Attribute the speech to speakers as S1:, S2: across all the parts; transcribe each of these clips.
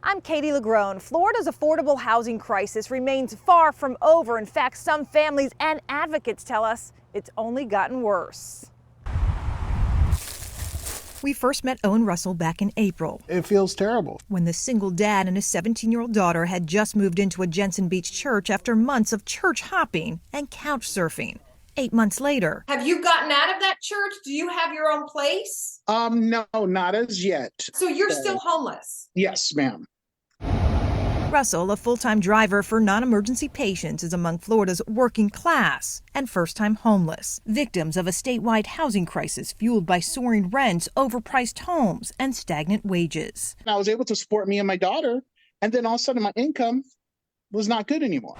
S1: I'm Katie LaGrone. Florida's affordable housing crisis remains far from over. In fact, some families and advocates tell us it's only gotten worse. We first met Owen Russell back in April.
S2: It feels terrible.
S1: When the single dad and his 17-year-old daughter had just moved into a Jensen Beach church after months of church hopping and couch surfing. 8 months later.
S3: Have you gotten out of that church? Do you have your own place?
S2: No, not as yet.
S3: So you're still homeless?
S2: Yes, ma'am.
S1: Russell, a full-time driver for non-emergency patients, is among Florida's working class and first-time homeless, victims of a statewide housing crisis fueled by soaring rents, overpriced homes, and stagnant wages.
S2: I was able to support me and my daughter, and then all of a sudden my income was not good anymore.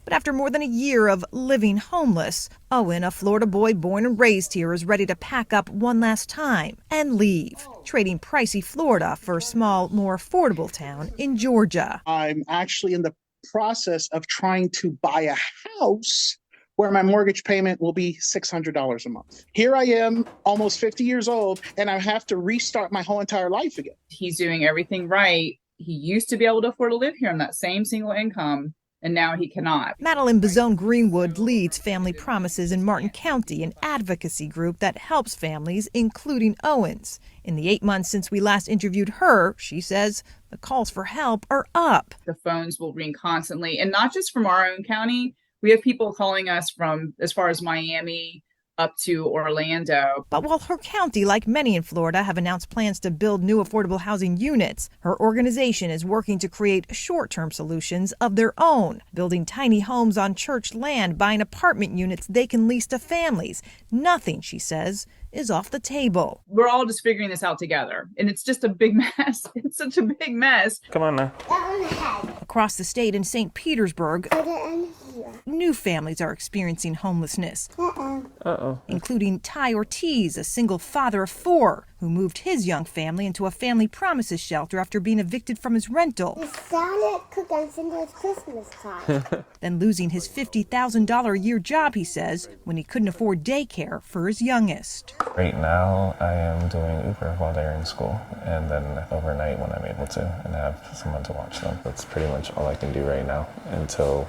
S1: But after more than a year of living homeless, Owen, a Florida boy born and raised here, is ready to pack up one last time and leave, trading pricey Florida for a small, more affordable town in Georgia.
S2: I'm actually in the process of trying to buy a house where my mortgage payment will be $600 a month. Here I am, almost 50 years old, and I have to restart my whole entire life again.
S4: He's doing everything right. He used to be able to afford to live here on that same single income, and now he cannot.
S1: Madeline Bazone Greenwood leads Family Promises in Martin County, an advocacy group that helps families, including Owen's. In the 8 months since we last interviewed her, she says the calls for help are up.
S4: The phones will ring constantly, and not just from our own county. We have people calling us from as far as Miami up to Orlando.
S1: But while her county, like many in Florida, have announced plans to build new affordable housing units, her organization is working to create short-term solutions of their own, building tiny homes on church land, buying apartment units they can lease to families. Nothing, she says, is off the table.
S4: We're all just figuring this out together, and it's just a big mess. It's such a big mess.
S5: Come on now.
S1: Across the state in St. Petersburg, new families are experiencing homelessness, including Ty Ortiz, a single father of 4, who moved his young family into a Family Promises shelter after being evicted from his rental.
S6: Christmas time.
S1: Then losing his $50,000 a year job, he says, when he couldn't afford daycare for his youngest.
S5: Right now, I am doing Uber while they're in school, and then overnight when I'm able to, and have someone to watch them. That's pretty much all I can do right now until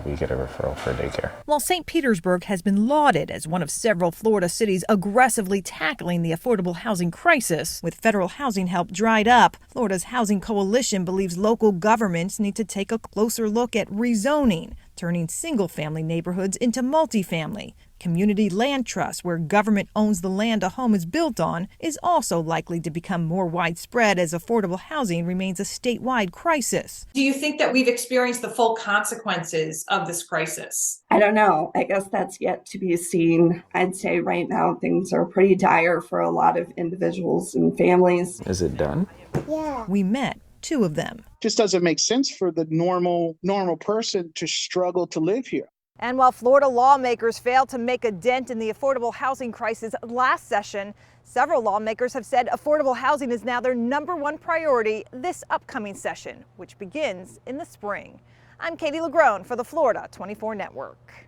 S5: we get a referral for daycare.
S1: While St. Petersburg has been lauded as one of several Florida cities aggressively tackling the affordable housing crisis, with federal housing help dried up, Florida's Housing Coalition believes local governments need to take a closer look at rezoning, turning single-family neighborhoods into multifamily. Community land trusts, where government owns the land a home is built on, is also likely to become more widespread as affordable housing remains a statewide crisis.
S3: Do you think that we've experienced the full consequences of this crisis?
S7: I don't know. I guess that's yet to be seen. I'd say right now things are pretty dire for a lot of individuals and families.
S5: Is it done?
S6: Yeah.
S1: We met 2 of them.
S2: Just doesn't make sense for the normal person to struggle to live here.
S1: And while Florida lawmakers failed to make a dent in the affordable housing crisis last session, several lawmakers have said affordable housing is now their #1 priority this upcoming session, which begins in the spring. I'm Katie LaGrone for the Florida 24 Network.